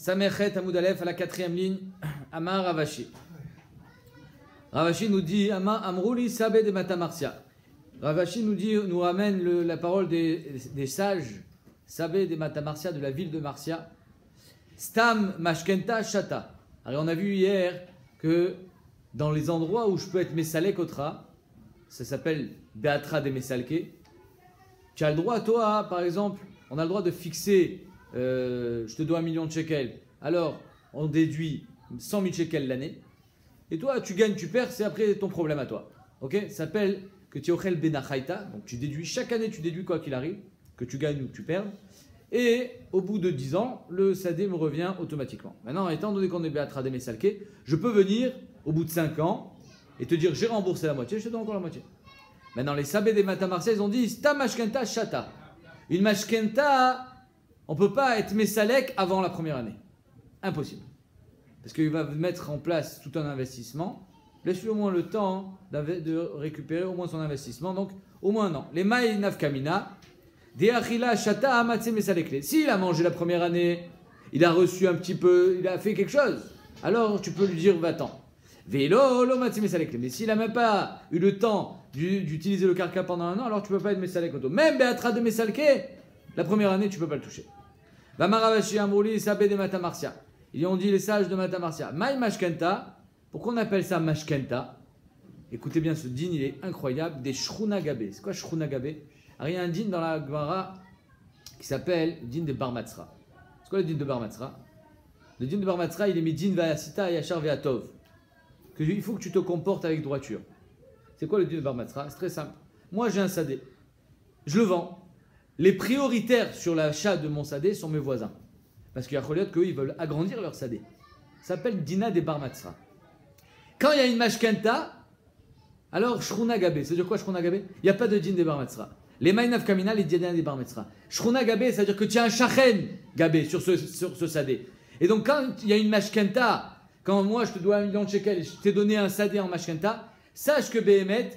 Samechet Hamoud Aleph à la 4e ligne. Amar Ravashi. Ravashi nous dit Amrouli Sabé de Matamarsia. Ravashi nous ramène la parole des sages Sabé de Matamarsia, de la ville de Marcia. Stam Mashkenta Shata. Alors on a vu hier que dans les endroits où je peux être Mesalek Otra, ça s'appelle Beatra de Mesalke, tu as le droit, toi, par exemple, on a le droit de fixer, je te dois 1 million de shekels, alors on déduit 100 000 shekels l'année, et toi, tu gagnes, tu perds, c'est après ton problème à toi. Ok? Ça s'appelle que tu ochel benachaita, donc tu déduis, chaque année tu déduis quoi qu'il arrive, que tu gagnes ou que tu perds, et au bout de 10 ans, le sadé me revient automatiquement. Maintenant, étant donné qu'on est Beatra de Mesalke, je peux venir au bout de 5 ans et te dire j'ai remboursé la moitié, je te donne encore la moitié. Maintenant, les sabés des Matamarsia, ils ont dit Sta mashkenta shata. Une mashkenta, on ne peut pas être Mesalek avant la première année. Impossible. Parce qu'il va mettre en place tout un investissement. Laisse-lui au moins le temps de récupérer au moins son investissement. Donc, au moins un an. Les maï nafkamina, de achila shata amatse mesalekle. S'il a mangé la première année, il a reçu un petit peu, il a fait quelque chose, alors tu peux lui dire va-t'en. Vélo, lo matse mesalekle. Mais s'il n'a même pas eu le temps d'utiliser le karka pendant un an, alors tu ne peux pas être mesalek auto. Même beatra de mesalke, la première année, tu ne peux pas le toucher. Vamaravashi amrouli sabé de Matamarsia. Ils ont dit les sages de Matamarsia. Maï mashkenta. Pourquoi on appelle ça mashkenta? Écoutez bien, ce din, il est incroyable. Des shruna gabé. C'est quoi shruna gabé? Alors, il y a un din dans la Gemara qui s'appelle din de Bar Matzra. C'est quoi le din de Bar Matzra? Le din de Bar Matzra, il est mis din vayasita et yachar ve'atov. Il faut que tu te comportes avec droiture. C'est quoi le din de Bar Matzra? C'est très simple. Moi, j'ai un sadé. Je le vends. Les prioritaires sur l'achat de mon sadé sont mes voisins. Parce qu'il y a Choliot qu'eux, ils veulent agrandir leur sadé. Ça s'appelle dina des Bar Matzra. Quand il y a une mashkenta, alors shruna gabé. C'est-à-dire quoi shruna gabé? Il n'y a pas de din des Bar Matzra. Les maïnav kamina, les dina des Bar Matzra. Shruna gabé, c'est-à-dire que tu as un shachen gabé sur ce sadé. Et donc quand il y a une mashkenta, quand moi je te dois 1 million de shekels et je t'ai donné un sadé en mashkenta, sache que Behemet,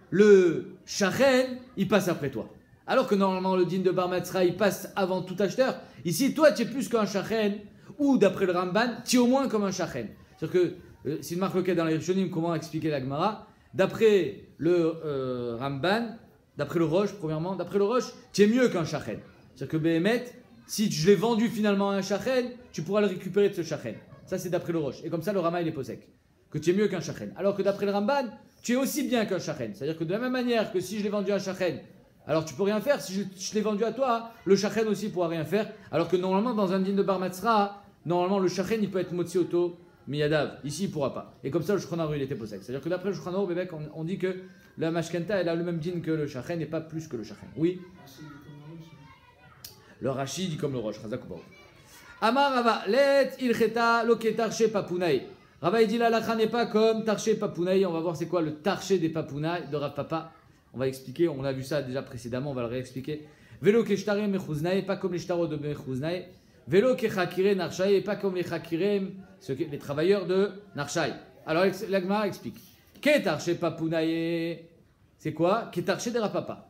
le shachen, il passe après toi. Alors que normalement le din de Bar Matzra, il passe avant tout acheteur. Ici, toi, tu es plus qu'un shachen, ou d'après le Ramban, tu es au moins comme un shachen. C'est-à-dire que, c'est une marque locale dans les Rishonim, comment expliquer la Gemara. D'après le Ramban, d'après le Roche, premièrement, d'après le Roche, tu es mieux qu'un shachen. C'est-à-dire que Behemet, si je l'ai vendu finalement à un shachen, tu pourras le récupérer de ce shachen. Ça, c'est d'après le Roche. Et comme ça, le Rama, il est posek. Que tu es mieux qu'un shachen. Alors que d'après le Ramban, tu es aussi bien qu'un shachen. C'est-à-dire que de la même manière que si je l'ai vendu à un shachen, alors tu peux rien faire. Si je l'ai vendu à toi, le shachen aussi pourra rien faire. Alors que normalement, dans un din de Bar Matzra, normalement le shachen il peut être motzi auto miyadav. Ici il pourra pas. Et comme ça le Shulchan Aruch il était posek. C'est-à-dire que d'après le Shulchan Aruch, on dit que la mashkenta elle a le même din que le shachen et pas plus que le shachen. Oui. Le Rashi dit comme le Roche. Amar Rava let ilcheta loke tarche papunaï. Rava il dit la lacha n'est pas comme tarche papunaï. On va voir c'est quoi le tarche des papunaï de Rav Papa. On va expliquer, on a vu ça déjà précédemment, on va le réexpliquer. Velo keshtare mechouznae, pas comme les shtarot de mechouznae. Velo kechakire narshai, pas comme les chakirem, les travailleurs de narshai. Alors l'agma explique. Ketarche papunae, c'est quoi? Ketarche de Rapapa.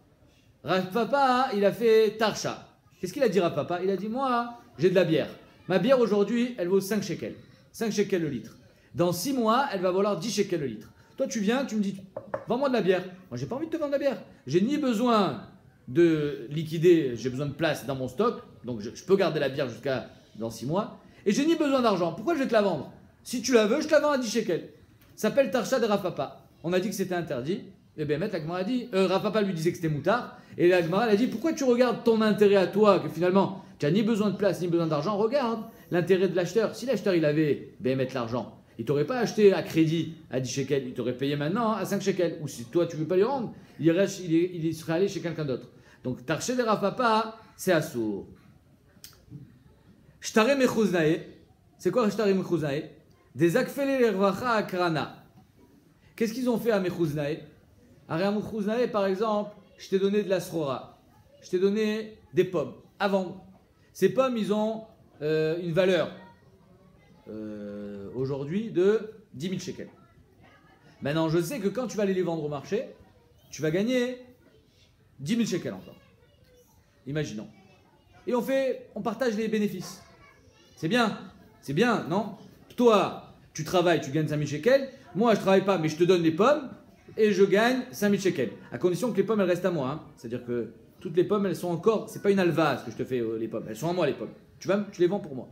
Rapapa, il a fait tarsha. Qu'est-ce qu'il a dit Rapapa? Il a dit moi, j'ai de la bière. Ma bière aujourd'hui, elle vaut 5 shekels. 5 shekels le litre. Dans 6 mois, elle va valoir 10 shekels le litre. Toi, tu viens, tu me dis, vends-moi de la bière. Moi, j'ai pas envie de te vendre de la bière. J'ai ni besoin de liquider, j'ai besoin de place dans mon stock, donc je peux garder la bière jusqu'à dans 6 mois, et j'ai ni besoin d'argent. Pourquoi je vais te la vendre? Si tu la veux, je te la vends à 10 shekels. Ça s'appelle Tarsha de Rav Papa. On a dit que c'était interdit. Et bien, la Gemara a dit, Rav Papa lui disait que c'était moutard, et la Gemara a dit, pourquoi tu regardes ton intérêt à toi, que finalement, tu n'as ni besoin de place, ni besoin d'argent, regarde l'intérêt de l'acheteur. Si l'acheteur, il avait l'argent, il t'aurait pas acheté à crédit à 10 shekels, il t'aurait payé maintenant à 5 shekels. Ou si toi tu veux pas lui rendre, il serait allé chez quelqu'un d'autre. Donc Tarché de Rav Papa, c'est assourd. Shtare mechouznae, c'est quoi Shtare mechouznae? Des akfele lervacha akrana. Qu'est-ce qu'ils ont fait à mechouznae? À mechouznae, par exemple, je t'ai donné de la srora, je t'ai donné des pommes à vendre. Ces pommes, ils ont une valeur. Aujourd'hui de 10 000 shekels. Maintenant, je sais que quand tu vas aller les vendre au marché, tu vas gagner 10 000 shekels encore. Imaginons. Et on partage les bénéfices. C'est bien, non? Toi, tu travailles, tu gagnes 5000 shekels. Moi, je travaille pas, mais je te donne les pommes et je gagne 5000 shekels. À condition que les pommes, elles restent à moi. Hein. C'est-à-dire que toutes les pommes, elles sont encore. C'est pas une alva ce que je te fais, les pommes. Elles sont à moi, les pommes. Tu les vends pour moi.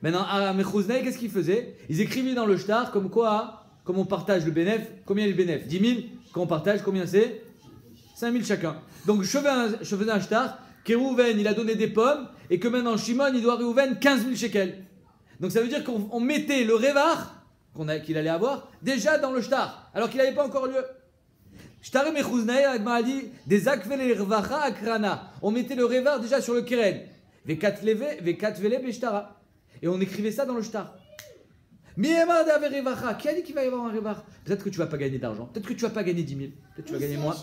Maintenant, à Mechouznaï, qu'est-ce qu'ils faisaient? Ils écrivaient dans le shtar comme quoi, comme on partage le bénéf, combien est le bénéf? 10 000. Quand on partage, combien c'est? 5 000 chacun. Donc, je faisais un shtar, que Réhouven, il a donné des pommes, et que maintenant, Shimon, il doit à Réhouven 15 000 shekels. Donc, ça veut dire qu'on mettait le révar qu'il allait avoir déjà dans le shtar, alors qu'il n'avait pas encore lieu. Shtar et Mechouznaï, Agmar a dit, des akvele rvacha akrana. On mettait le révar déjà sur le keren. Vekatvele beshtara. Et on écrivait ça dans le shtar. Qui a dit qu'il va y avoir un révar? Peut-être que tu ne vas pas gagner d'argent. Peut-être que tu ne vas pas gagner 10 000. Peut-être que tu vas gagner moins.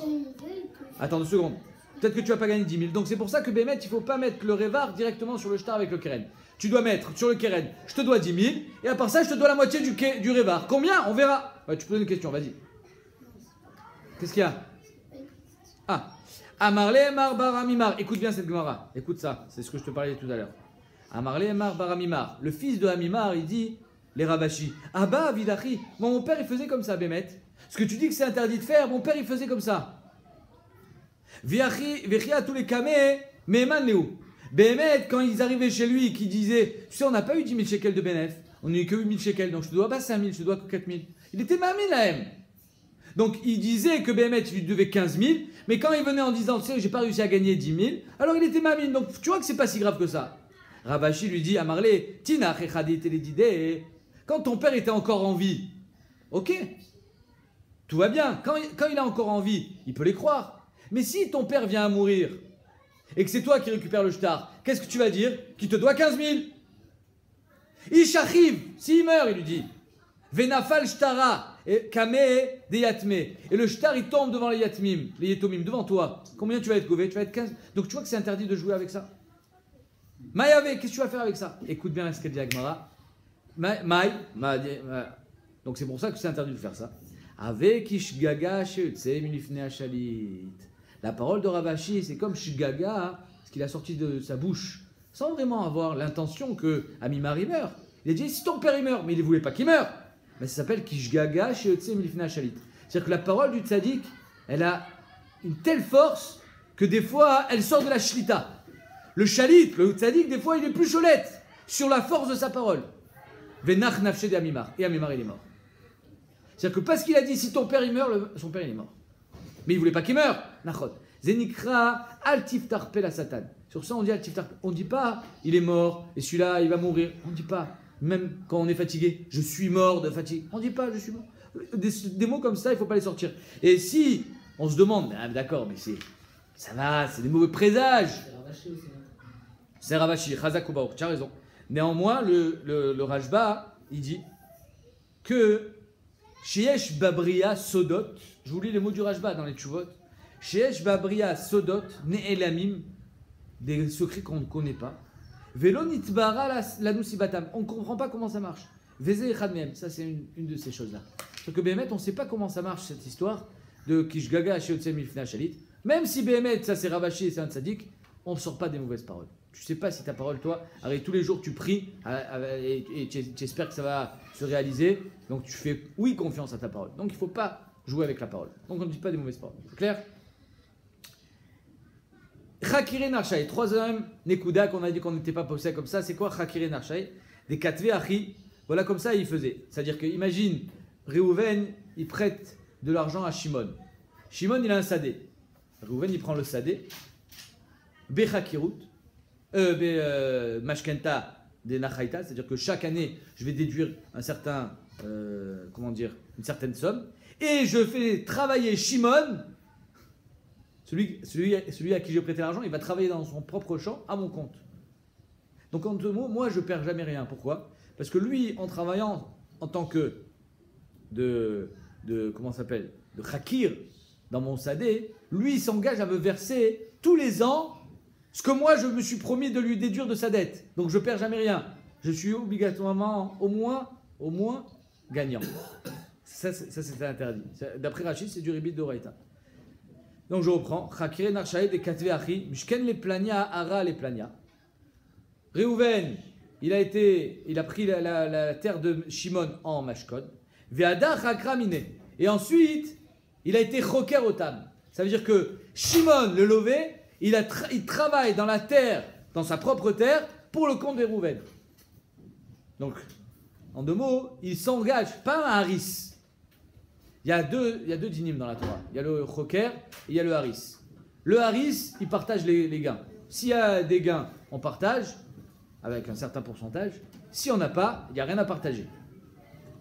Attends 2 secondes. Peut-être que tu ne vas pas gagner 10 000. Donc c'est pour ça que Bémet, il ne faut pas mettre le révar directement sur le shtar avec le keren. Tu dois mettre sur le keren, je te dois 10 000. Et à part ça, je te dois la moitié du révar. Combien? On verra. Ouais, tu peux donner une question, vas-y. Qu'est-ce qu'il y a? Ah. Amarle Emar Baramimar. Écoute bien cette Gemara. Écoute ça. C'est ce que je te parlais tout à l'heure. Amarle Emar Baramimar. Le fils de Hamimar, il dit, les Ravashi, Abba Vidachi. Moi, mon père, il faisait comme ça, Bémet. Ce que tu dis que c'est interdit de faire, mon père, il faisait comme ça. Viachi à tous les kameh, Meman Léou. Bémet, quand ils arrivaient chez lui, qui disaient, tu sais, on n'a pas eu 10 000 shekels de bénéf, on n'a eu que 8 000 shekels, donc je te dois pas 5 000, je te dois que 4 000. Il était mamie là même. Donc il disait que Bémet, il lui devait 15 000, mais quand il venait en disant, tu sais, j'ai pas réussi à gagner 10 000, alors il était mamie. Donc tu vois que c'est pas si grave que ça. Ravashi lui dit à Marley, Tina, quand ton père était encore en vie, ok, tout va bien. Quand il est encore en vie, il peut les croire. Mais si ton père vient à mourir et que c'est toi qui récupères le shtar, qu'est-ce que tu vas dire? Qu'il te doit 15 000. Ishachiv, s'il meurt, il lui dit, Venafal shtara, kame de yatme. Et le shtar, il tombe devant les yatmim, les yetomim, devant toi. Combien tu vas être gové? Tu vas être 15. Donc tu vois que c'est interdit de jouer avec ça. Maïave, qu'est-ce que tu vas faire avec ça? Écoute bien ce qu'elle dit Agmara. Donc c'est pour ça que c'est interdit de faire ça. Avec Ishgaga sheutse milifne ashalit. La parole de Ravashi, c'est comme Shgaga, ce qu'il a sorti de sa bouche, sans vraiment avoir l'intention que Hamimar meurt. Il a dit si ton père il meurt, mais il ne voulait pas qu'il meure. Mais ça s'appelle Kishgaga sheutse milifne ashalit. C'est-à-dire que la parole du tzaddik, elle a une telle force que des fois, elle sort de la shlita. Le chalit, le tzaddik, des fois, il est plus cholette sur la force de sa parole. Venach nafshe de Hamimar. Et Hamimar, il est mort. C'est-à-dire que parce qu'il a dit si ton père il meurt, son père il est mort. Mais il ne voulait pas qu'il meure. Nachot. Zenikra altiftar pe la satan. Sur ça, on dit altiftar. On ne dit pas il est mort et celui-là il va mourir. On ne dit pas, même quand on est fatigué, je suis mort de fatigue. On ne dit pas je suis mort. Des mots comme ça, il ne faut pas les sortir. Et si on se demande, ah, d'accord, mais ça va, c'est des mauvais présages. C'est Ravashi, Chazak Ubaouk, tu as raison. Néanmoins, le Rajba, il dit que Sheesh Babria Sodot, je vous lis les mots du Rajba dans les Tshuvot, Sheesh Babria Sodot, Ne'elamim, des secrets qu'on ne connaît pas. Velo Nitbara la Nusibatam, on ne comprend pas comment ça marche. Veze Echad, ça c'est une de ces choses-là. Parce que Béhémet, on ne sait pas comment ça marche cette histoire de Kishgaga Sheotse Milfna Shalit. Même si Béhémet, ça c'est Ravashi et c'est un tzaddik, on ne sort pas des mauvaises paroles. Tu ne sais pas si ta parole, toi, avec tous les jours tu pries et tu espères que ça va se réaliser. Donc tu fais, oui, confiance à ta parole. Donc il ne faut pas jouer avec la parole. Donc on ne dit pas des mauvaises paroles. C'est clair? Chakire Narshai, troisième Nekuda qu'on a dit qu'on n'était pas posé comme ça. C'est quoi Chakire Narshai? Des Katve Achi. Voilà comme ça il faisait. C'est-à-dire que, imagine, Réhouven, il prête de l'argent à Shimon. Shimon, il a un sadé. Réhouven, il prend le sadé. Bechakirut. Mashkenta des Nachaïta, c'est-à-dire que chaque année, je vais déduire un certain, une certaine somme, et je fais travailler Shimon, celui à qui j'ai prêté l'argent, il va travailler dans son propre champ à mon compte. Donc en deux mots, moi je perds jamais rien. Pourquoi? Parce que lui, en travaillant en tant que de Khakir dans mon sadé, lui il s'engage à me verser tous les ans ce que moi, je me suis promis de lui déduire de sa dette. Donc, je ne perds jamais rien. Je suis obligatoirement, au moins gagnant. Ça c'était interdit. D'après Rachid, c'est du ribit d'Oraïta. Donc, je reprends. Chakire Narshai de Katve Achi, Mishken les plania, Ara les plania. Réhouven, il a pris la terre de Shimon en Mashkod. Ve'adach akramine. Et ensuite, il a été choker otam. Ça veut dire que Shimon, le lové, il travaille dans la terre, dans sa propre terre, pour le compte des Rouven. Donc, en deux mots, il s'engage, pas un haris. Il y a deux dynimes dans la Torah. Il y a le choker et il y a le haris. Le haris, il partage les gains. S'il y a des gains, on partage, avec un certain pourcentage. Si on n'a pas, il n'y a rien à partager.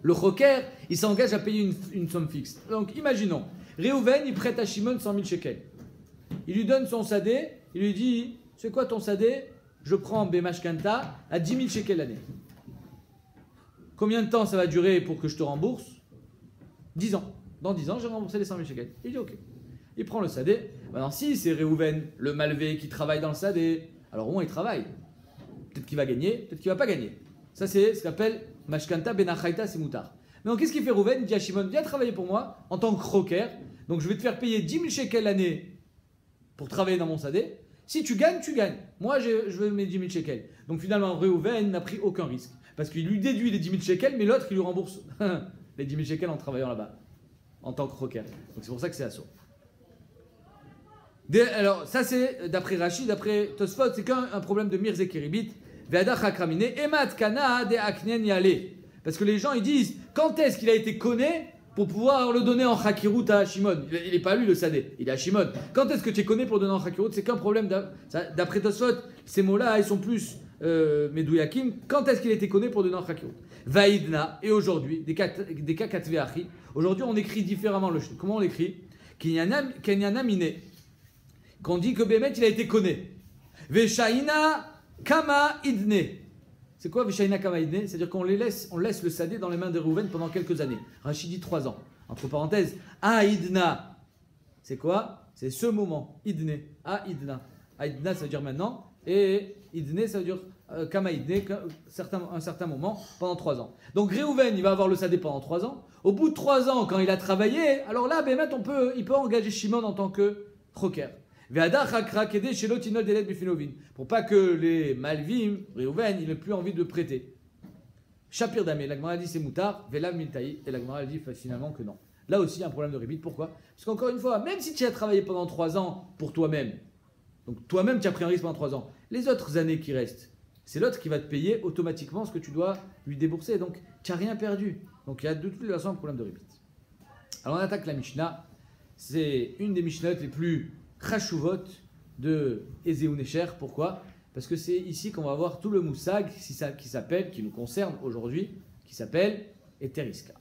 Le choker, il s'engage à payer une somme fixe. Donc, imaginons, Réhouven, il prête à Shimon 100 000 shekels. Il lui donne son sadé, il lui dit, c'est quoi ton sadé? Je prends Bemashkanta à 10 000 shekels l'année. Combien de temps ça va durer pour que je te rembourse? 10 ans. Dans 10 ans, j'ai remboursé les 100 000 shekels. Il dit ok. Il prend le sadé. Maintenant, si c'est Réhouven, le malvé, qui travaille dans le sadé, alors au moins il travaille. Peut-être qu'il va gagner, peut-être qu'il ne va pas gagner. Ça, c'est ce qu'on appelle Mashkanta Benachaita Simoutar. Mais donc, qu'est-ce qu'il fait Réhouven? Il dit à Shimon, viens travailler pour moi en tant que croquer. Donc, je vais te faire payer 10 000 shekels l'année pour travailler dans mon sadé. Si tu gagnes, tu gagnes. Moi, je veux mes 10 000 shekels. Donc, finalement, Réhouven n'a pris aucun risque. Parce qu'il lui déduit les 10 000 shekels, mais l'autre, il lui rembourse les 10 000 shekels en travaillant là-bas, en tant que croquer. Donc, c'est pour ça que c'est assaut. Alors, ça, c'est d'après Rachid, d'après Tosfot, c'est qu'un problème de Mirz et Kiribit. Parce que les gens ils disent quand est-ce qu'il a été conné pour pouvoir le donner en Chakirut à Shimon. Il n'est pas lui le Sadé, il est à Shimon. Quand est-ce que tu es conné pour le donner en Chakirut? C'est qu'un problème d'après Tosfot, ces mots-là ils sont plus Medouyakim. Quand est-ce qu'il a été conné pour le donner en Chakirut? Vaidna, et aujourd'hui, des cas Katveachi, aujourd'hui on écrit différemment le. Comment on l'écrit? Kenyana Mine. Qu'on dit que Bémet il a été conné. Veshaina Kama Idne. C'est quoi Vishaina Kama Idne? C'est-à-dire qu'on laisse le sadé dans les mains de Réhouven pendant quelques années. Rachid dit 3 ans. Entre parenthèses, Aïdna. C'est quoi? C'est ce moment. Idne. Aïdna. Aïdna ça veut dire maintenant. Et Idne ça veut dire Kama Idne, un certain moment, pendant 3 ans. Donc Réhouven il va avoir le sadé pendant 3 ans. Au bout de 3 ans, quand il a travaillé, alors là, Bémet il peut engager Shimon en tant que choker. Pour pas que les Malvim, Réhouven, il n'ait plus envie de prêter. Shapir Damé, la Gemara dit c'est moutard, Velam Miltaï, et la Gemara dit finalement que non. Là aussi, il y a un problème de rébit. Pourquoi? Parce qu'encore une fois, même si tu as travaillé pendant 3 ans pour toi-même, donc toi-même tu as pris un risque pendant 3 ans, les autres années qui restent, c'est l'autre qui va te payer automatiquement ce que tu dois lui débourser. Donc tu n'as rien perdu. Donc il y a de toutes les façons un problème de rébit. Alors on attaque la Mishnah. C'est une des Mishnahot les plus Khashuvot de Ezeu Necher. Pourquoi? Parce que c'est ici qu'on va voir tout le moussag qui nous concerne aujourd'hui, qui s'appelle Eteriska.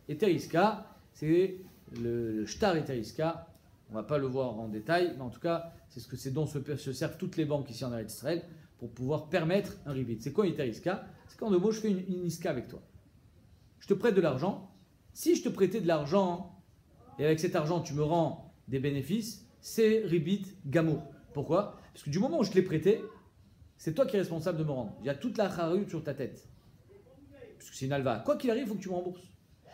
Eteriska, c'est le shtar Eteriska. On ne va pas le voir en détail, mais en tout cas, c'est ce dont se servent toutes les banques ici en Eretz Israël pour pouvoir permettre un ribit. C'est quoi Eteriska? C'est quand de mots je fais une iska avec toi. Je te prête de l'argent. Si je te prêtais de l'argent et avec cet argent tu me rends des bénéfices, c'est ribit gamour. Pourquoi? Parce que du moment où je te l'ai prêté, c'est toi qui es responsable de me rendre. Il y a toute la charrue sur ta tête. Parce que c'est une alva. Quoi qu'il arrive, il faut que tu me rembourses.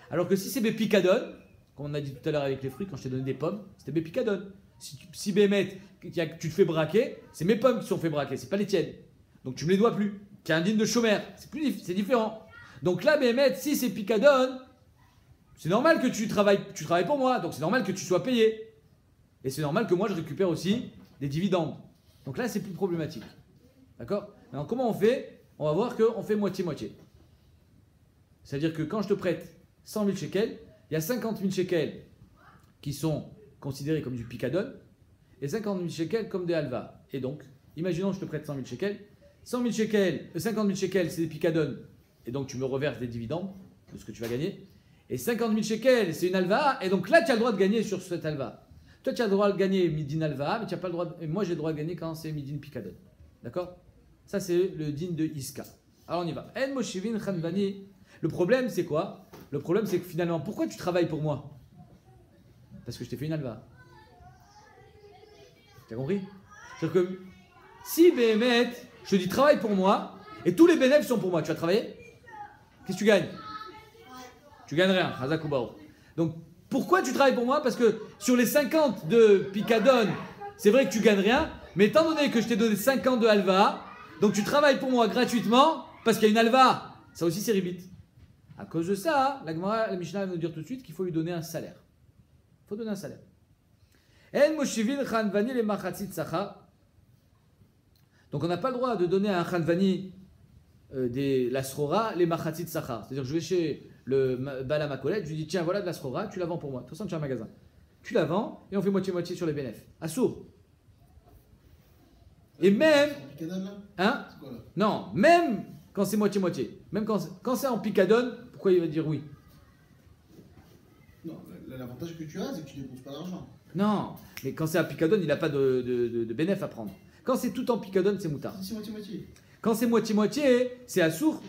Alors que si c'est Bépicadon, comme on a dit tout à l'heure avec les fruits, quand je t'ai donné des pommes, c'était Bépicadon. Si Bémet, tu te fais braquer, c'est mes pommes qui sont fait braquer, c'est pas les tiennes. Donc tu me les dois plus. Tu es indigne de chômeur. C'est différent. Donc là, Bémet, si c'est Picadon, c'est normal que tu travailles pour moi. Donc c'est normal que tu sois payé. Et c'est normal que moi je récupère aussi des dividendes. Donc là c'est plus problématique. D'accord? Maintenant comment on fait? On va voir qu'on fait moitié-moitié. C'est-à-dire que quand je te prête 100 000 shekels, il y a 50 000 shekels qui sont considérés comme du picadon et 50 000 shekels comme des halva. Et donc, imaginons que je te prête 100 000 shekels. 50 000 shekels c'est des picadon et donc tu me reverses des dividendes de ce que tu vas gagner. Et 50 000 shekels c'est une halva et donc là tu as le droit de gagner sur cette halva. Toi, tu as le droit de gagner Midin Alva, mais tu n'as pas le droit et moi, j'ai le droit de gagner quand c'est Midin Picadon. D'accord? Ça, c'est le din de Iska. Alors, on y va. En Moshivin Khanvani. Le problème, c'est quoi? Le problème, c'est que finalement, pourquoi tu travailles pour moi? Parce que je t'ai fait une Alva. Tu as compris? C'est-à-dire que si Béhémet, je te dis travaille pour moi, et tous les bénéfices sont pour moi, tu vas travailler? Qu'est-ce que tu gagnes? Tu gagnes rien. Hazak ou Bao. Donc, pourquoi tu travailles pour moi? Parce que sur les 50 de Picadon, c'est vrai que tu gagnes rien, mais étant donné que je t'ai donné 50 de Halva, Donc tu travailles pour moi gratuitement parce qu'il y a une alva. Ça aussi c'est ribit. À cause de ça, la Gemara, la Mishnah va nous dire tout de suite qu'il faut lui donner un salaire. Il faut donner un salaire. Donc on n'a pas le droit de donner à un Khanvani la srora, les machatzit sachar. C'est-à-dire que je vais chez le Bala Makolet, je lui dis tiens voilà de la srora, tu la vends pour moi. De toute façon tu as un magasin. Tu la vends et on fait moitié-moitié sur les bénéfices. Assour. Et même. Hein? Non, même quand c'est moitié-moitié. Même quand c'est en picadone, pourquoi il va dire oui? Non, l'avantage que tu as, c'est que tu ne dépenses pas d'argent. Non, mais quand c'est à picadone, il n'a pas de bénéfice à prendre. Quand c'est tout en picadone, c'est moutard. C'est moitié-moitié. Quand c'est moitié-moitié, c'est assour.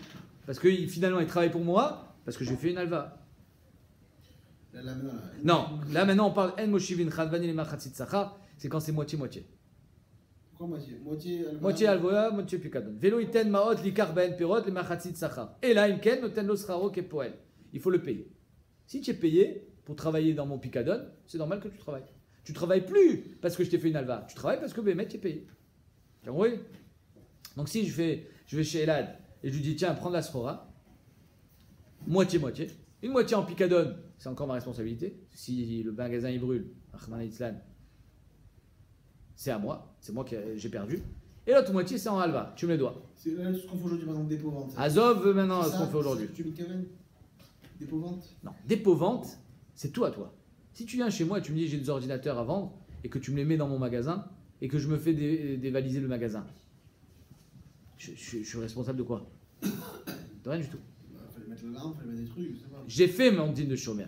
Parce que finalement, il travaille pour moi, parce que j'ai fait une alva. Non, là maintenant, on parle en moshivin khanvani le machatzit sachar, c'est quand c'est moitié-moitié. Pourquoi moitié? Moitié alvoya, moitié picadone. Velo iten maot likar ben perot le machatzit sachar. Et là, imken noten lo sraro kepoel. Il faut le payer. Si tu es payé pour travailler dans mon picadone, c'est normal que tu travailles. Tu travailles plus parce que je t'ai fait une alva. Tu travailles parce que Bémet tu es payé. Tu as compris? Donc si je vais chez Elad et je lui dis tiens, prends de la srora, moitié-moitié. Une moitié en picadone, c'est encore ma responsabilité. Si le magasin il brûle, c'est à moi, c'est moi qui j'ai perdu. Et l'autre moitié c'est en halva, tu me les dois. C'est là ce qu'on fait aujourd'hui, par exemple, dépôt-vente. Azov maintenant ce qu'on fait aujourd'hui. Tu me Kevin? Dépôt-vente? Non, dépôt-vente, c'est tout à toi. Si tu viens chez moi et tu me dis j'ai des ordinateurs à vendre et que tu me les mets dans mon magasin et que je me fais dévaliser le magasin, je suis responsable de quoi? De rien du tout. Il fallait mettre l'alarme, il fallait mettre des trucs, je sais pas. J'ai fait mon din de shomer.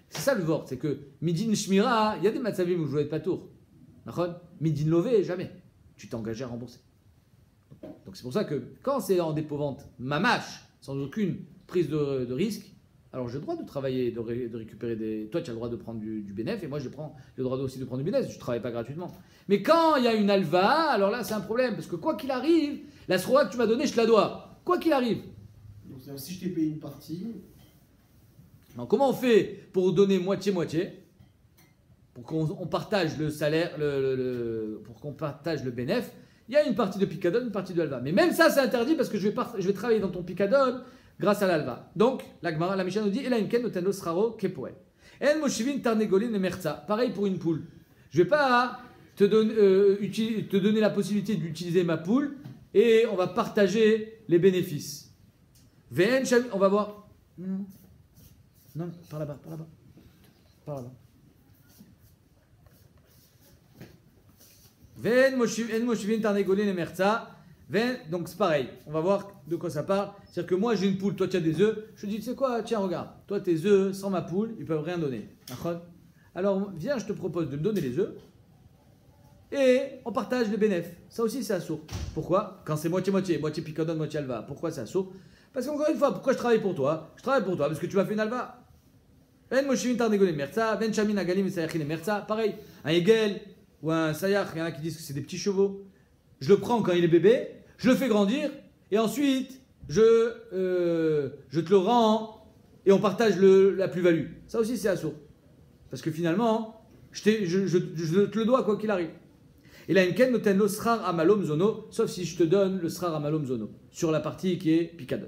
C'est ça le vort, c'est que midin shmira, il y a des matzavim où je dois être pas tour. Midin lové, jamais. Tu t'es engagé à rembourser. Donc c'est pour ça que quand c'est en dépôt-vente, mamache, sans aucune prise de risque, alors j'ai le droit de travailler, de récupérer des... Toi tu as le droit de prendre du bénéfice et moi j'ai le droit aussi de prendre du bénéfice, je ne travaille pas gratuitement. Mais quand il y a une alva, alors là c'est un problème, parce que quoi qu'il arrive, la sroa que tu m'as donnée, je te la dois. Quoi qu'il arrive. Donc si je t'ai payé une partie... Alors comment on fait pour donner moitié-moitié? Pour qu'on partage le salaire, pour qu'on partage le bénéfice, il y a une partie de picadone, une partie de alva. Mais même ça c'est interdit parce que je vais travailler dans ton picadone grâce à l'alva. Donc, la Mishnah nous dit Ela imken noteno sraro kepoel. En moshivin tarnegolin le merza. Pareil pour une poule. Je ne vais pas te donner la possibilité d'utiliser ma poule et on va partager les bénéfices. On va voir. Non, par là-bas, par là-bas. Par là-bas. Donc c'est pareil, on va voir de quoi ça parle. C'est-à-dire que moi j'ai une poule, toi tu as des œufs. Je te dis, tu sais quoi, tiens regarde, toi tes œufs sans ma poule, ils peuvent rien donner. Alors viens, je te propose de me donner les œufs et on partage les bénéfices. Ça aussi c'est assourd. Pourquoi? Quand c'est moitié-moitié, moitié picadone, moitié alva. Pourquoi c'est assourd? Parce qu'encore une fois, pourquoi je travaille pour toi? Je travaille pour toi parce que tu m'as fait une alva. Pareil, un Hegel ou un Sayach, il y en a qui disent que c'est des petits chevaux. Je le prends quand il est bébé, je le fais grandir, et ensuite, je te le rends, et on partage la plus-value. Ça aussi, c'est assourd. Parce que finalement, je te le dois quoi qu'il arrive. Et là, Imken noten lo srar amalom zono, sauf si je te donne le srar amalom zono, sur la partie qui est picadon.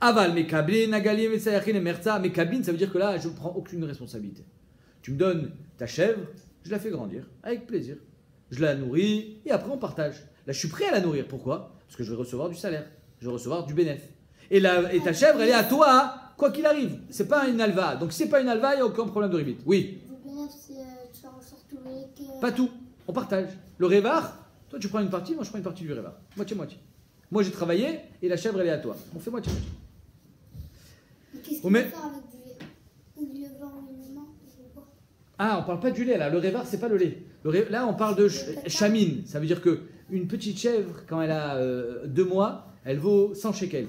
Aval, mekablin, nagalim, et merza. Mekablin, ça veut dire que là, je ne prends aucune responsabilité. Tu me donnes ta chèvre, je la fais grandir, avec plaisir. Je la nourris, et après on partage. Là, je suis prêt à la nourrir. Pourquoi? Parce que je vais recevoir du salaire, je vais recevoir du bénéfice. Et ta chèvre, elle est à toi, quoi qu'il arrive. C'est pas une alva. Donc, si c'est pas une alva, il n'y a aucun problème de ribit. Oui. Le bénéfice, tu en sors tout avec. Pas tout. On partage. Le révar, toi, tu prends une partie, moi, je prends une partie du révar. Moitié-moitié. Moi, j'ai travaillé, et la chèvre, elle est à toi. On fait moitié-moitié. Qu'est-ce qu'il faut faire avec du lait? Ou du lait blanc uniquement? Ah, on parle pas du lait, là. Le révar, c'est pas le lait. Là, on parle de chamine. Ça veut dire que une petite chèvre, quand elle a 2 mois, elle vaut 100 shekels.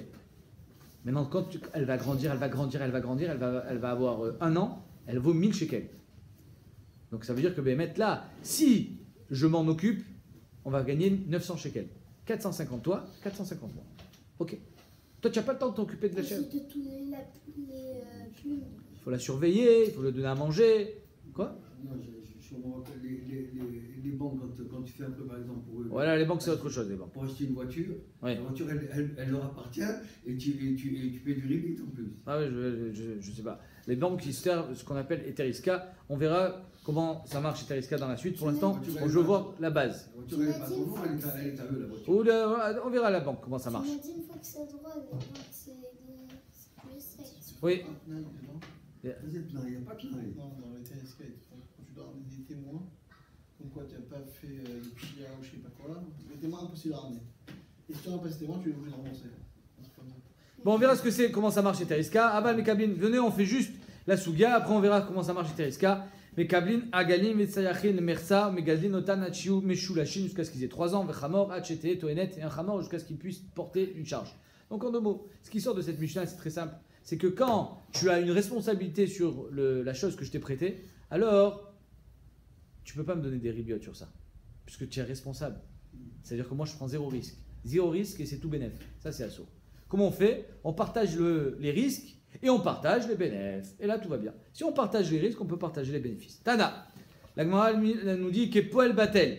Maintenant, quand elle va grandir, elle va avoir 1 an, elle vaut 1000 shekels. Donc ça veut dire que là, si je m'en occupe, on va gagner 900 shekels. 450 toi, 450 moi. Ok. Toi, tu n'as pas le temps de t'occuper de la chèvre. Il faut la surveiller, il faut lui donner à manger. Quoi? Non, les les banques, quand tu fais un peu, par exemple, Voilà, les banques, c'est autre chose, les banques. pour acheter une voiture, Ouais. la voiture, elle leur appartient et tu payes du rebit en plus. Ah oui, je sais pas. Les banques qui servent ce qu'on appelle Eteriska, on verra comment ça marche Eteriska dans la suite. Pour l'instant, je veux voir la base. La voiture, elle n'est pas à ton nom, elle est à eux, la voiture. Ou on verra la banque, comment ça marche. Tu m'as dit une fois que c'est droit, mais non, c'est plus sec. Oui. Non, dedans. Il n'y a pas de line. Non, dans les télescapes, quand tu dois ramener des témoins, comme quoi tu n'as pas fait le PIA ou je sais pas quoi, les témoins impossible à ramener. Et si tu n'as pas ces témoins, tu es obligé de rembourser. Bon, on verra ce que c'est, comment ça marche Eteriska. Aval Mekablin, venez, on fait juste la Souga. Après, on verra comment ça marche Eteriska. Mekablin, Agalim, Metsayachin, Mersa, Megadlin, Otan, Hachiou, Meshulashin, jusqu'à ce qu'ils aient 3 ans, Vechamor, Hachete, Toenet, et un Chamor, jusqu'à ce qu'ils puissent porter une charge. Donc, en 2 mots, ce qui sort de cette Mishnah, c'est très simple. C'est que quand tu as une responsabilité sur la chose que je t'ai prêtée, alors tu ne peux pas me donner des ribiotes sur ça, puisque tu es responsable. C'est-à-dire que moi je prends 0 risque. 0 risque et c'est tout bénéf. Ça c'est assaut. Comment on fait? On partage les risques et on partage les bénéfices. Et là tout va bien. Si on partage les risques, on peut partager les bénéfices. Tana, la Gemara nous dit Kepoel Batel.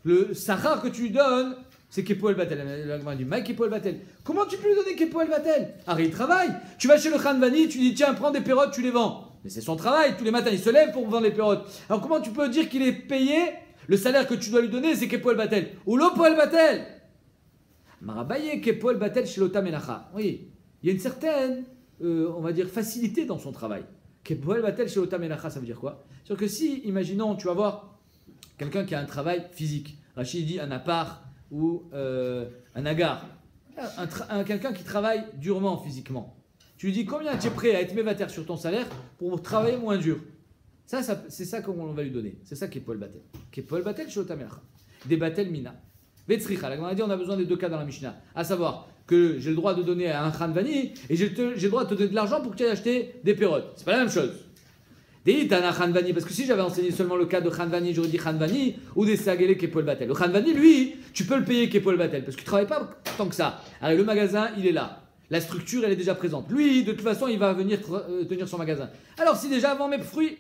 Le sachar que tu lui donnes, c'est Kepoel Batel. La Gemara dit Maï Kepoel Batel. Comment tu peux lui donner Kepoel Batel? Harry, il travaille. Tu vas chez le Khanvani, tu dis tiens, prends des pérottes, tu les vends. Mais c'est son travail. Tous les matins, il se lève pour vendre les pérottes. Alors comment tu peux dire qu'il est payé? Le salaire que tu dois lui donner, c'est Kepoel Batel. Ou l'Opoel Batel. Marabaye Kepoel Batel chez l'Ota Menacha. Oui, il y a une certaine, on va dire, facilité dans son travail. Kepoel Batel chez l'Ota Menacha, ça veut dire quoi? C'est-à-dire que si, imaginons, tu vas voir quelqu'un qui a un travail physique. Rachid dit un appart ou un agar. Quelqu'un qui travaille durement physiquement. Tu lui dis combien tu es prêt à être mévataire sur ton salaire pour travailler moins dur. Ça c'est ça qu'on va lui donner. C'est ça qui est Paul Batel. Qui est Paul Batel chez Otamelcha. Des Batel Mina. Vetzricha. On a dit on a besoin des 2 cas dans la Mishnah. À savoir que j'ai le droit de donner à un Khanvani et j'ai le droit de te donner de l'argent pour que tu ailles acheter des pérottes. C'est pas la même chose. Parce que si j'avais enseigné seulement le cas de Khanvani, j'aurais dit Khanvani ou des Sagele Kepol Batel. Le Khanvani, lui, tu peux le payer Kepol Batel parce que tu ne travailles pas tant que ça. Alors le magasin, il est là. La structure, elle est déjà présente. Lui, de toute façon, il va venir tenir son magasin. Alors si déjà avant mes fruits,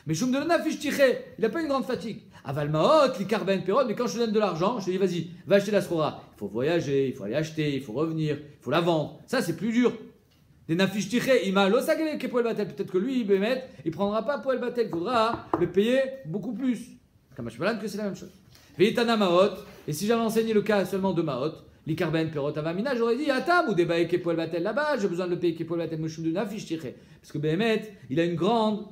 mais je me donne un fiche tiré, il n'a pas une grande fatigue. Avalmaot, l'Ikarben Perod, mais quand je te donne de l'argent, je te dis vas-y, va acheter la Srora. Il faut voyager, il faut aller acheter, il faut revenir, il faut la vendre. Ça, c'est plus dur. Des nafish tiré, il m'a l'osagele qui poil batel. Peut-être que lui, il ne prendra pas poil batel. Il faudra le payer beaucoup plus. Kamash Malan, que c'est la même chose. Veitana Maot, et si j'avais enseigné le cas seulement de Maot, l'Ikarben Perot Avamina, j'aurais dit Atam ou débaye qui poil batel là-bas, j'ai besoin de le payer qui poil batel, mouchoum de nafish tiré. Parce que Behemet, il a une grande,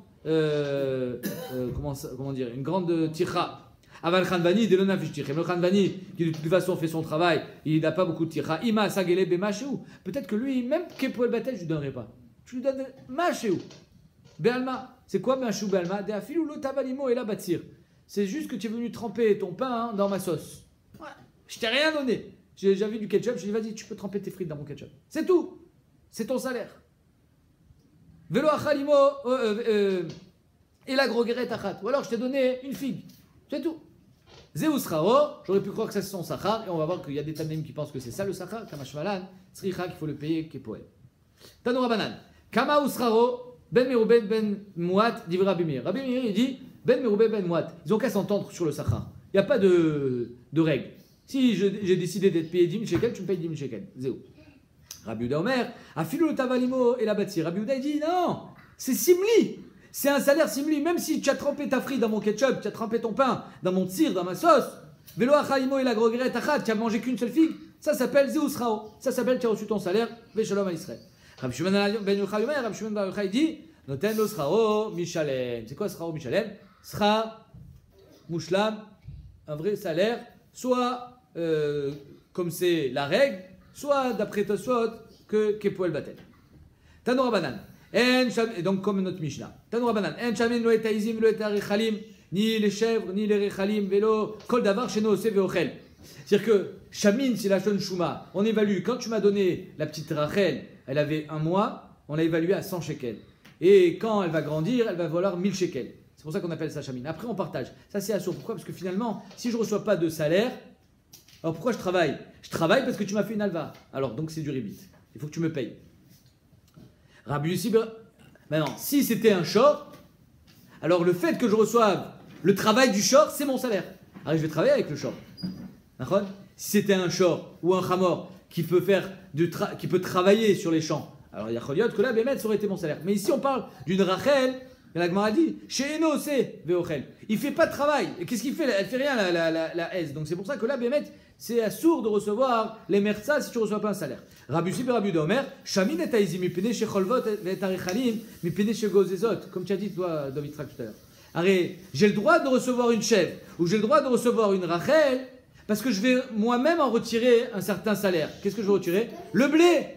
comment dire, une grande tira. Aval Khanvani, de l'onafish tiré. Le Khanvani, qui de toute façon fait son travail, il n'a pas beaucoup de tira. Ima sagele be machéou. Peut-être que lui, même Kepoel Batel, je ne lui donnerai pas. Je lui donne machéou. Bealma. C'est quoi machéou bealma? De afilou lo tabalimo et la bâtir. C'est juste que tu es venu tremper ton pain dans ma sauce. Ouais. Je t'ai rien donné. J'avais du ketchup, je lui ai dit vas-y, tu peux tremper tes frites dans mon ketchup. C'est tout. C'est ton salaire. Velo achalimo et la grogeret achat. Ou alors je t'ai donné une figue. C'est tout. Zeusrao, j'aurais pu croire que ça c'est son sachar, et on va voir qu'il y a des Tanaïm qui pensent que c'est ça le sachar, Kamashmalan, Sricha, qu'il faut le payer, Kepoel. Tanoura Banan, Kama Usrao, Ben Merouben Ben Mouat, dit Rabbi Meir. Rabbi Meir, il dit Ben Merouben Ben Mouat. Ils ont qu'à s'entendre sur le sachar. Il n'y a pas de règle. Si j'ai décidé d'être payé 10 000 shekels, tu me payes 10 000 shekels. Zéou. Rabbi Uda Omer, Afilou le Tavalimo et la bâtir. Rabbi Uda, il dit non, c'est simli. C'est un salaire simili, même si tu as trempé ta frite dans mon ketchup, tu as trempé ton pain dans mon tsir, dans ma sauce, Velo achaimo et la grogret achat, tu as mangé qu'une seule figue, ça s'appelle Zeusrao, ça s'appelle tu as reçu ton salaire, Veshalom à Israël. Rabbi Shimon ben Yochai Omer, Rabbi Shimon ben Yochai dit, Noten lo srao mishalem. C'est quoi srao mishalem? Sra, mouchlam, un vrai salaire, soit comme c'est la règle, soit d'après Tosfot que Kepoel Batel. Tanoura Banan. Et donc comme notre Mishnah. Tanoura Banan. En chamin lo et taizim lo et arichalim, ni les chèvres, ni les rechalim, vélo, kol davar chez nous, c'est veochel. C'est-à-dire que chamin, c'est la shon shuma. On évalue, quand tu m'as donné la petite Rachel, elle avait 1 mois, on l'a évaluée à 100 shekels. Et quand elle va grandir, elle va valoir 1000 shekels. C'est pour ça qu'on appelle ça chamin. Après, on partage. Ça, c'est assaut. Pourquoi? Parce que finalement, si je ne reçois pas de salaire, alors pourquoi je travaille? Je travaille parce que tu m'as fait une alva. Alors, donc c'est du ribit. Il faut que tu me payes. Rabbi Yossi, maintenant, si c'était un short, alors le fait que je reçoive Le travail du shor, c'est mon salaire. Alors je vais travailler avec le shor. D'accord? Si c'était un shor ou un chamor qui peut travailler sur les champs, alors il y a Choliot que là, Bémet, ça aurait été mon salaire. Mais ici, on parle d'une Rachel, et la Gemara dit, chez Eno, c'est Veochel. Il fait pas de travail. Et qu'est-ce qu'il fait? Elle fait rien, la S. Donc c'est pour ça que là, Bémet, c'est assourd de recevoir les merza si tu ne reçois pas un salaire. Rabbi Yossi ben Rabbi Yehuda Omer, Shamin et Taïzi, mipene chez Cholvot et Arichalim, mipene chez Gozezot. Comme tu as dit, toi, David Trak, tout à l'heure. Arrête, j'ai le droit de recevoir une chèvre, ou j'ai le droit de recevoir une Rachel, parce que je vais moi-même en retirer un certain salaire. Qu'est-ce que je vais retirer? Le blé.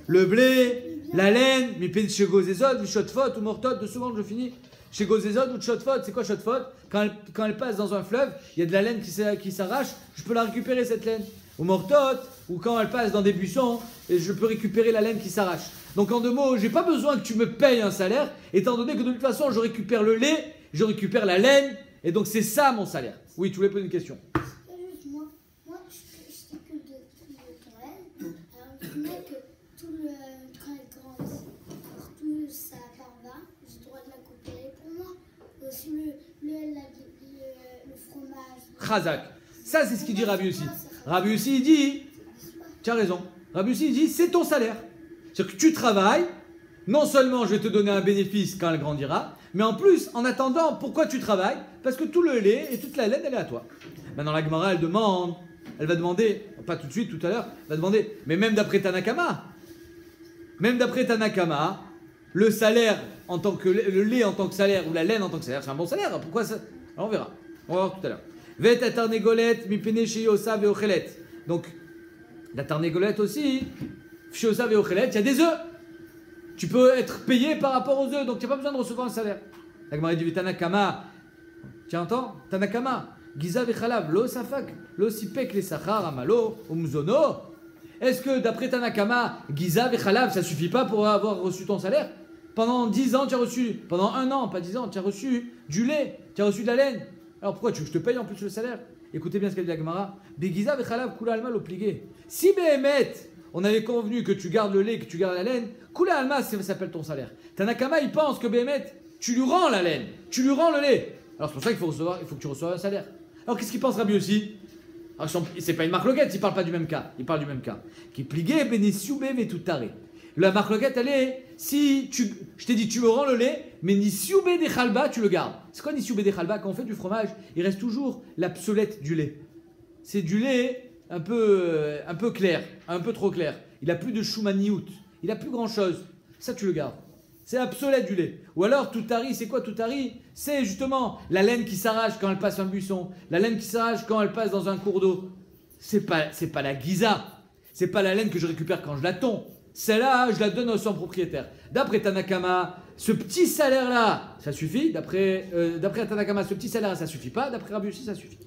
Le blé, la laine, mipene chez Gozezot, Shotfot ou Mortot, 2 secondes, je finis. Chez Gozezot ou Shotfot, c'est quoi Shotfot? Quand elle passe dans un fleuve, il y a de la laine qui s'arrache, je peux la récupérer cette laine. Ou Mortot, ou quand elle passe dans des buissons, et je peux récupérer la laine qui s'arrache. Donc en 2 mots, j'ai pas besoin que tu me payes un salaire, étant donné que de toute façon, je récupère le lait, je récupère la laine, et donc c'est ça mon salaire. Oui, tu voulais poser une question. Moi, je t'occupe de ton laine, alors je mets que quand elle grandit, tout ça part là, j'ai le droit de la couper pour moi. Aussi le fromage. Chazak. Ça, c'est ce qu'il dit Rabbi Yossi. Rabbi Yossi, il dit, tu as raison, Rabbi Yossi, il dit, c'est ton salaire. C'est-à-dire que tu travailles, non seulement je vais te donner un bénéfice quand elle grandira, mais en plus, en attendant, pourquoi tu travailles? Parce que tout le lait et toute la laine, elle est à toi. Maintenant, la Gemara, elle va demander, pas tout de suite, tout à l'heure, elle va demander, mais même d'après Tanakama, le salaire en tant que le lait en tant que salaire ou la laine en tant que salaire, c'est un bon salaire. Pourquoi ça? Alors on verra. On va voir tout à l'heure. Vet atarnegolet mipene sheyosa veochelet. Donc la tarnégolette aussi, sheyosa veochelet, il y a des œufs. Tu peux être payé par rapport aux œufs, donc tu n'as pas besoin de recevoir un salaire. La Gemara dit Tanakama. Tu entends? Tanakama. Giza vechalav lo safak lo sipek les sachar amalo umzono. Est-ce que d'après Tanakama, Giza vechalav, ça suffit pas pour avoir reçu ton salaire? Pendant 10 ans, tu as reçu, pendant 1 an, pas 10 ans, tu as reçu du lait, tu as reçu de la laine. Alors pourquoi tu veux que je te paye en plus le salaire? Écoutez bien ce qu'a dit la Gemara. Begiza vechalav kula alma lo pligé. Si Behemet, on avait convenu que tu gardes le lait, que tu gardes la laine, kula alma, ça s'appelle ton salaire. Tanakama, il pense que Behemet, tu lui rends la laine, tu lui rends le lait. Alors c'est pour ça qu'il faut que tu reçoives un salaire. Alors qu'est-ce qu'il pense Rabbi Yossi? C'est pas une marloquette, il parle pas du même cas. Il parle du même cas. Qui pligué benisiube vetutare. La marloquette, elle est, je t'ai dit, tu me rends le lait, mais nisiube de chalba, tu le gardes. C'est quoi nisiube de chalba? Quand on fait du fromage, il reste toujours l'absolète du lait. C'est du lait un peu clair, un peu trop clair. Il a plus de choumaniout, il a plus grand chose. Ça, tu le gardes. C'est obsolète du lait. Ou alors, tutari, c'est quoi tutari? C'est justement la laine qui s'arrache quand elle passe un buisson, la laine qui s'arrache quand elle passe dans un cours d'eau. C'est pas la giza. C'est pas la laine que je récupère quand je la tonds. Celle-là, je la donne au son propriétaire. D'après Tanakama, ce petit salaire-là, ça suffit. D'après Tanakama, ce petit salaire-là, ça suffit pas. D'après Rabbi Yossi, ça suffit.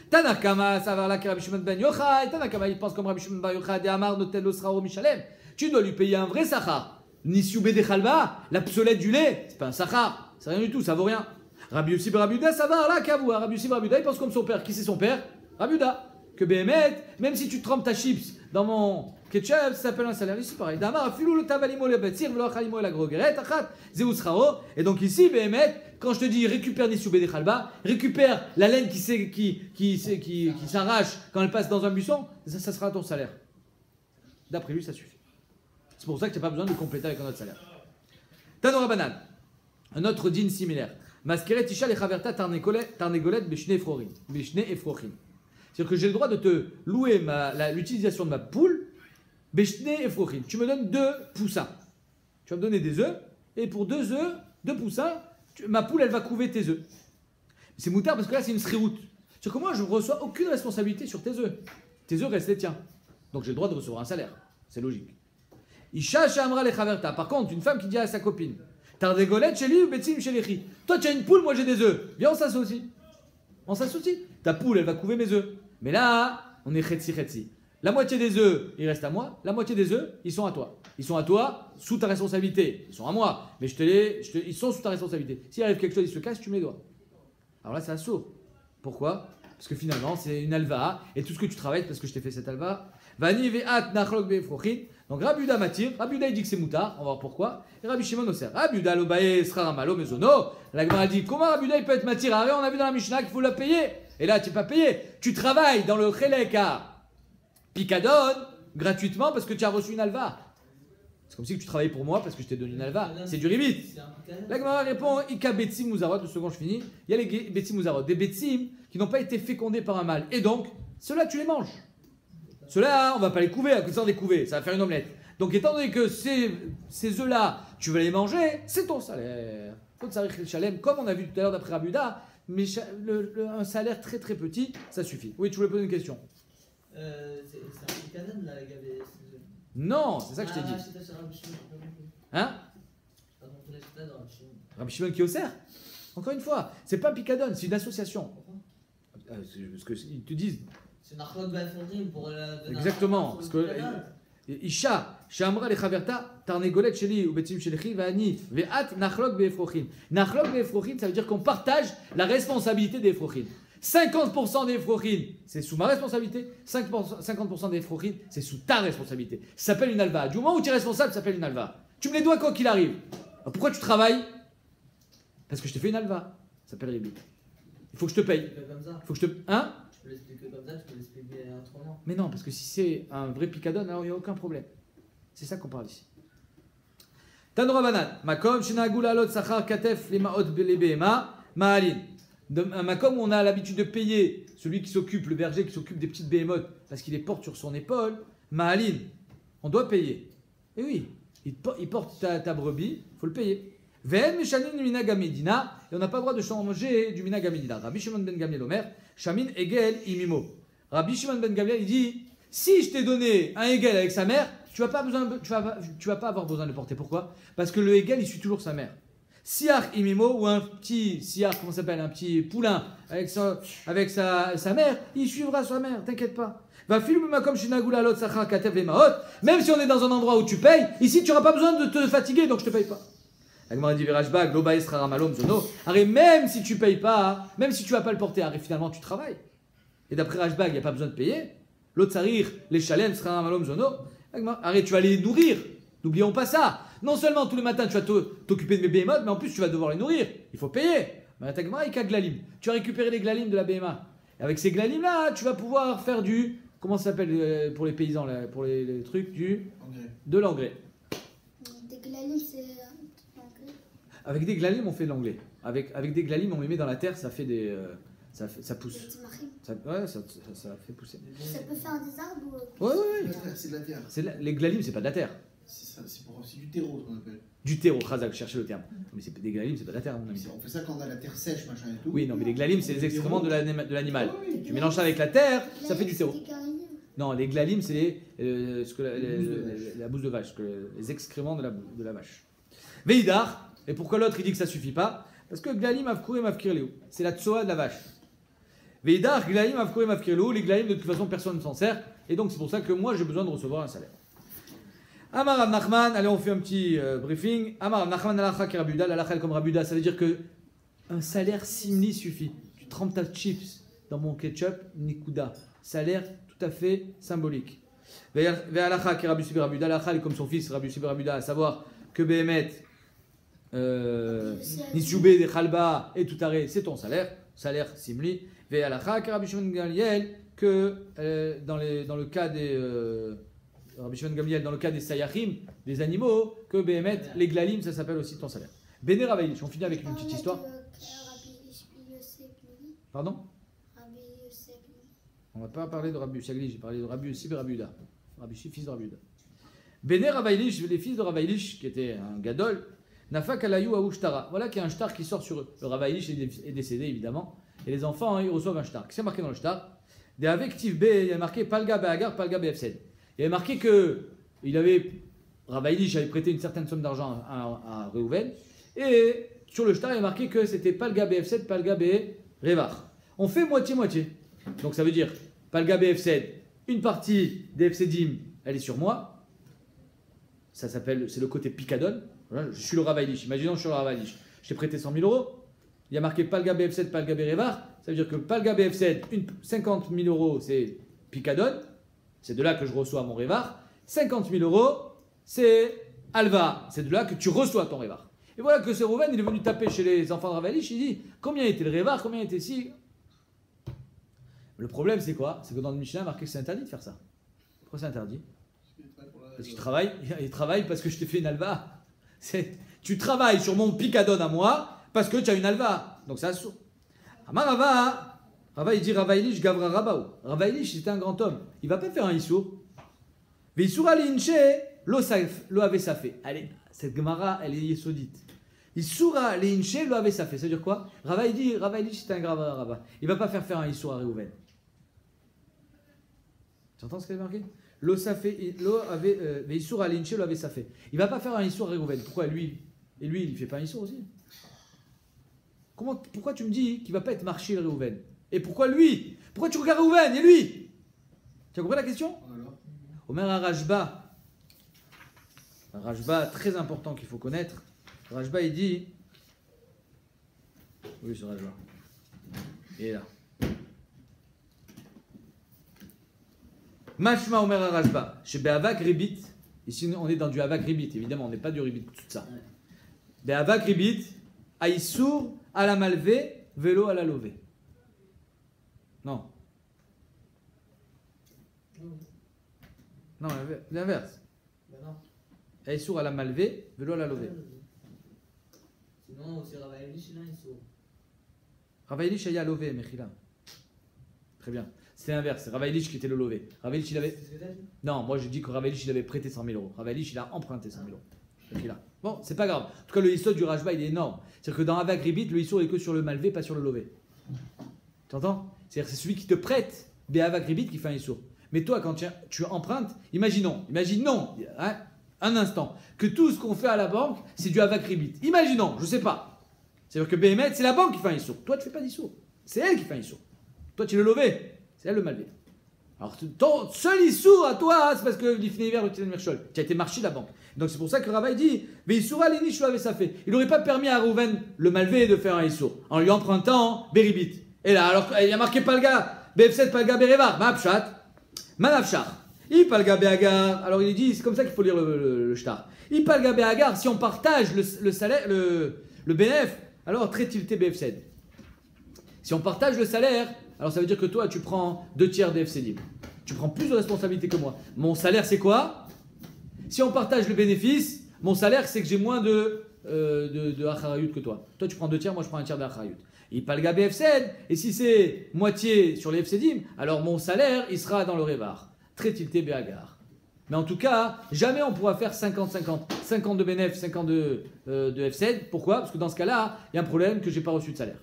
Tanakama, ça va là que Rabbi Shimon ben Yochai. Tanakama, il pense comme Rabbi Shimon ben Yochai, de Amar notel osrao mishalem. Tu dois lui payer un vrai sachar. Nisyoubé de chalba, l'obsolète du lait, c'est pas un sachar, c'est rien du tout, ça vaut rien. Rabbi Yossi ben Rabbi Yehuda, ça va là, kavoua. Rabbi Yossi ben Rabbi Yehuda, il pense comme son père. Qui c'est son père? Rabbi Yehuda. Que Behemet, même si tu trempes ta chips dans mon ketchup, ça s'appelle un salaire. Ici, pareil. Damar, filou le tavalimo le betzir, velo achalimo la grogeret, achat, zeusrao. Et donc ici, Behemet, quand je te dis récupère Nisyoubé de chalba, récupère la laine qui s'arrache quand elle passe dans un buisson, ça sera ton salaire. D'après lui, ça suffit. C'est pour ça que tu n'as pas besoin de compléter avec un autre salaire. Tanora Banan, un autre din similaire. Maskeret Isha lechaverta tarnegolet beshne efrochin. C'est-à-dire que j'ai le droit de te louer l'utilisation de ma poule beshne efrochin. Tu me donnes 2 poussins. Tu vas me donner des œufs, et pour 2 œufs, 2 poussins, ma poule, elle va couver tes œufs. C'est moutard parce que là, c'est une sriroute. C'est-à-dire que moi, je ne reçois aucune responsabilité sur tes œufs. Tes œufs restent les tiens. Donc j'ai le droit de recevoir un salaire. C'est logique. Isha shamra lechaverta. Par contre, une femme qui dit à sa copine, tardegolet chez lui ou betzim chez l'échi. Toi, tu as une poule, moi j'ai des œufs. Viens, on s'associe. On s'associe. Ta poule, elle va couver mes œufs. Mais là, on est chetzi. La moitié des œufs, ils restent à moi. La moitié des œufs, ils sont à toi. Ils sont à toi, sous ta responsabilité. Ils sont à moi, mais ils sont sous ta responsabilité. S'il arrive quelque chose, ils se cassent, tu me les dois. Alors là, c'est assourd. Pourquoi? Parce que finalement, c'est une alva, et tout ce que tu travailles, parce que je t'ai fait cette alva, Vani ve'at nachlok be'efrochin. Donc Rabbi Yehuda matir, Rabbi Yehuda il dit que c'est moutard, on va voir pourquoi. Et Rabbi Shimon osser. Rabbi Yehuda lo bae srara malo mezono. La Gemara dit comment Rabbi Yehuda il peut être matir? Ah, on a vu dans la Mishnah qu'il faut la payer. Et là tu n'es pas payé. Tu travailles dans le chelek à Picadon gratuitement parce que tu as reçu une alva. C'est comme si tu travaillais pour moi parce que je t'ai donné une alva. C'est du ribit. La Gemara répond Ika betsim mouzarot. 2 secondes, je finis. Il y a les betsim mouzarot, des betsim qui n'ont pas été fécondés par un mâle. Et donc, ceux-là tu les manges. Ceux-là, on va pas les couver, à cause des couvées, ça va faire une omelette. Donc, étant donné que ces œufs-là, tu veux les manger, c'est ton salaire. Comme on a vu tout à l'heure d'après Rabbi Yehuda, mais un salaire très très petit, ça suffit. Oui, tu voulais poser une question? C'est un picadon là, il y avait. Non, c'est ça que je t'ai dit. Hein? Rabbi Shimon qui osser? Encore une fois, c'est pas un picadon, c'est une association. Parce qu'ils te disent. C'est Nachlok be'efrochin pour la. Exactement, parce que Isha, Shamra lechaverta, tarnegolet sheli ou betzim shelechi va'ani ve'at nachlok be'efrochin. Nachlok be'efrochin, ça veut dire qu'on partage la responsabilité des efrochin. 50% des efrochin, c'est sous ma responsabilité. 50% des efrochin, c'est sous ta responsabilité. Ça s'appelle une alva. Du moment où tu es responsable, ça s'appelle une alva. Tu me les dois quoi qu'il arrive. Alors pourquoi tu travailles? Parce que je t'ai fait une alva. Ça s'appelle ribit. Il faut que je te paye. Il faut que je te. Hein? Tu peux l'expliquer comme ça, tu peux l'expliquer autrement. Mais non, parce que si c'est un vrai picadon, alors il n'y a aucun problème. C'est ça qu'on parle ici. Tanura Banan, Makom, Shinagula, Lot, Sachar, Katef, Lemaot, Belebema, Maalin. Un makom où on a l'habitude de payer celui qui s'occupe, le berger qui s'occupe des petites béhémotes, parce qu'il les porte sur son épaule, Maalin. On doit payer. Et oui, il porte ta brebis, il faut le payer. Ve'en meshanin minag hamedina, et on n'a pas le droit de changer du minag hamedina. Rabbi Shimon ben Gamliel Omer, shamin egel imimo. Rabbi Shimon ben Gamliel il dit, si je t'ai donné un egel avec sa mère, tu vas pas avoir besoin de le porter. Pourquoi? Parce que le egel il suit toujours sa mère. Siach imimo ou un petit siach, comment ça s'appelle, un petit poulain avec sa mère, il suivra sa mère, t'inquiète pas. Va filmer comme shinagula lot sachar katef les maot. Même si on est dans un endroit où tu payes, ici tu n'auras pas besoin de te fatiguer, donc je te paye pas. Agmar dit Virajbag, Lobaïs Raramalom Zono. Arrête, même si tu payes pas, même si tu vas pas le porter, arrête, finalement tu travailles. Et d'après Rajbag, il n'y a pas besoin de payer. L'autre sarir, les chalem, Raramalom Zono. Arrête, tu vas les nourrir. N'oublions pas ça. Non seulement tous les matins tu vas t'occuper de mes béhémotes, mais en plus tu vas devoir les nourrir. Il faut payer. Agmar, il y a glalim. Tu vas récupérer les glalim de la béhéma. Et avec ces glalim là, tu vas pouvoir faire du. Comment ça s'appelle pour les paysans, là, pour les trucs de l'engrais. Des glalim, c'est. Avec des glalim, on fait de l'anglais. Avec des glalim, on les met dans la terre, ça fait des. Ça pousse. Ça fait pousser. Ça peut faire des arbres ou. Ouais. C'est de la terre. Les glalim, c'est pas de la terre. C'est du terreau, ce qu'on appelle. Du terreau, Khazak, cherchez le terme. Mais c'est des glalim, c'est pas de la terre, mon ami. On fait ça quand on a la terre sèche, machin et tout. Oui, non, mais les glalim, c'est les excréments de l'animal. Tu mélanges ça avec la terre, ça fait du terreau. Non, les glalim, c'est la bouse de vache, les excréments de la vache. Veidar. Et pourquoi l'autre il dit que ça suffit pas? Parce que glalim avkourim avkirleu, c'est la tsoa de la vache. Veidar glalim avkourim avkirleu, les glalim de toute façon personne ne s'en sert, et donc c'est pour ça que moi j'ai besoin de recevoir un salaire. Amar Rav Nachman, allez on fait un petit briefing. Amar Rav Nachman alacha ki Rabbi Yehuda, l'alacha comme Rabbi Yehuda, ça veut dire que un salaire simili suffit. Tu trempes ta chips dans mon ketchup, nikuda. Salaire tout à fait symbolique. Ve'alacha ki Rabbi Yehuda, l'alacha comme son fils Rabbi Yehuda, à savoir que Behemet Nishoubé de Khalba et tout arrêt, c'est ton salaire simli. Ve alacha que Rabbi Shimon Gamliel que dans le cas des Rabbi Shimon Gamliel dans le cas des sayachim, des animaux, que Behemet, les glalim, ça s'appelle aussi ton salaire. Bene Ravaïlich, on finit avec une petite histoire. Pardon? On va pas parler de Rabbi Shagli, j'ai parlé de Rabbi Yossi et Rabbi Yehuda. Rabbi Yossi, fils de Rabbi Yehuda. Bene Ravaïlich, les fils de Ravaïlich, qui était un gadol. Nafak alayou aouchtara. Voilà qu'il y a un shtar qui sort sur eux. Le Ravaïlich est décédé évidemment. Et les enfants, hein, ils reçoivent un shtar. Qu'est-ce qu'il y a marqué dans le shtar? Des Avektiv B, il y a marqué Palga Be'agar, Palga Be'efsed. Il y avait marqué que Ravaïlich avait prêté une certaine somme d'argent à Reuven. Et sur le shtar, il y a marqué que c'était Palga Be'efsed, Palga Be'revar. On fait moitié-moitié. Donc ça veut dire Palga Be'efsed, une partie des Efsedim, elle est sur moi. Ça s'appelle, c'est le côté picadon. Voilà, je suis le Ravaïlich. Imaginons que je suis le Ravaïlich. Je t'ai prêté 100 000 euros. Il y a marqué Palga BF7, Palga Berevar. Ça veut dire que Palga BF7, 50 000 euros, c'est Picadon. C'est de là que je reçois mon révar. 50 000 euros, c'est Alva. C'est de là que tu reçois ton révar. Et voilà que ce Rouven, il est venu taper chez les enfants de Ravalish. Il dit combien était le révar, combien était ci. Le problème, c'est quoi? C'est que dans le Mishnah, il y a marqué que c'est interdit de faire ça. Pourquoi c'est interdit? Parce qu'il travaille. Il travaille parce que je t'ai fait une Alva. Tu travailles sur mon picadon à moi parce que tu as une Alva. Donc c'est assourd. Amar Rava. Rava, il dit Ravailish Gavra Rabaou. Ravailish, c'était un grand homme. Il va pas faire un Issour. Veissoura l'inche, lo avait ça fait. Allez, cette Gemara, elle est yesodite. Issoura l'inche, lo avait ça fait. Ça veut dire quoi? Rava, il dit Ravailish, c'était un Gavra Raba. Il va pas faire un Issour à Réhouven. Tu entends ce qu'elle a marqué? Lo avait Issour à l'inche, lo avait ça fait. Il va pas faire un Issour à Réhouven. Pourquoi lui? Et lui, il fait pas un Issour aussi? Pourquoi tu me dis qu'il va pas être marché le Réhouven? Et pourquoi lui? Pourquoi tu regardes Réhouven et lui? Tu as compris la question? Omer Rajba. Un Rajba très important qu'il faut connaître. Rajba, il dit. Oui, c'est Rajba. Il est là. Mashma Omer Rajba. Chez Be'avak Ribit. Ici, on est dans du Havak Ribit. Évidemment, on n'est pas du Ribit, tout ça. Be'avak Ribit. Aïssour à la malvé, vélo à la lové. Non. Non, l'inverse. Ben non. Aïssour à la malvé, vélo à la lové. Sinon, c'est Ravailish, là, ils sont. Ravailish a lové, Mechila. Très bien. C'est l'inverse. C'est Ravailish qui était le lové. Ravailish, il avait. C'est ce que t'as dit? Non, moi je dis que Ravailish, il avait prêté 100 000 euros. Ravailish, il a emprunté 100 000 euros. Mechila. Bon, c'est pas grave. En tout cas, le histoire du Rajba, il est énorme. C'est-à-dire que dans Havak Ribit, le histoire est que sur le malvé, pas sur le lové. Tu entends? C'est-à-dire que c'est celui qui te prête des Havak Ribit qui fait un issour. Mais toi, quand tu empruntes, imaginons, hein, un instant, que tout ce qu'on fait à la banque, c'est du Havak Ribit. Imaginons, je sais pas. C'est-à-dire que BMF, c'est la banque qui fait un issour. Toi, tu fais pas d'issour. C'est elle qui fait un issour. Toi, tu es le lové. C'est elle le malvé. Alors, ton seul issour à toi, c'est parce que l'Ifnever, le Tilen Merchol, tu as été marché de la banque. Donc, c'est pour ça que Rava dit, mais Issoura, l'Inish, avait ça fait. Il n'aurait pas permis à Rouven, le malvé, de faire un issour en lui empruntant Beribit. Et là, alors, il a marqué Palga, BF7, Palga, Berevar, Mapchat, Manafchar. Il Palga, Beagar. Alors, il dit, c'est comme ça qu'il faut lire le shtar. Il Palga, Beagar, si on partage le salaire, le BNF, alors très tilté BF7. Si on partage le salaire, alors ça veut dire que toi, tu prends 2 tiers des FC libres. Tu prends plus de responsabilité que moi. Mon salaire, c'est quoi? Si on partage le bénéfice, mon salaire, c'est que j'ai moins de Acharayut que toi. Toi, tu prends 2 tiers, moi, je prends 1 tiers d'Acharayut. Il parle gabé FC, et si c'est moitié sur les FCDIM, alors mon salaire, il sera dans le Révar. Très tilté Béagar. Mais en tout cas, jamais on pourra faire 50-50. 50 de bénéf, 50 de FC. Pourquoi? Parce que dans ce cas-là, il y a un problème que je n'ai pas reçu de salaire.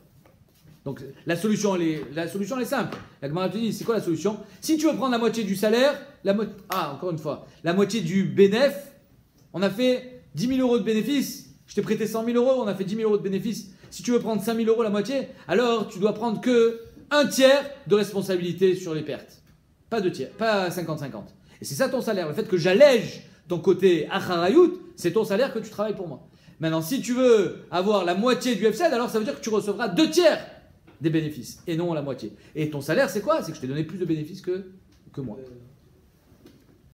Donc la solution elle est simple. La Gemara te dit, c'est quoi la solution? Si tu veux prendre la moitié du salaire, encore une fois, la moitié du bénéf, on a fait 10 000 euros de bénéfice, je t'ai prêté 100 000 euros, on a fait 10 000 euros de bénéfice. Si tu veux prendre 5 000 euros la moitié, alors tu dois prendre que 1 tiers de responsabilité sur les pertes. Pas 2 tiers, pas 50-50. Et c'est ça ton salaire. Le fait que j'allège ton côté acharayut, c'est ton salaire que tu travailles pour moi. Maintenant, si tu veux avoir la moitié du FCD, alors ça veut dire que tu recevras 2 tiers des bénéfices et non la moitié. Et ton salaire, c'est quoi? C'est que je t'ai donné plus de bénéfices que moi.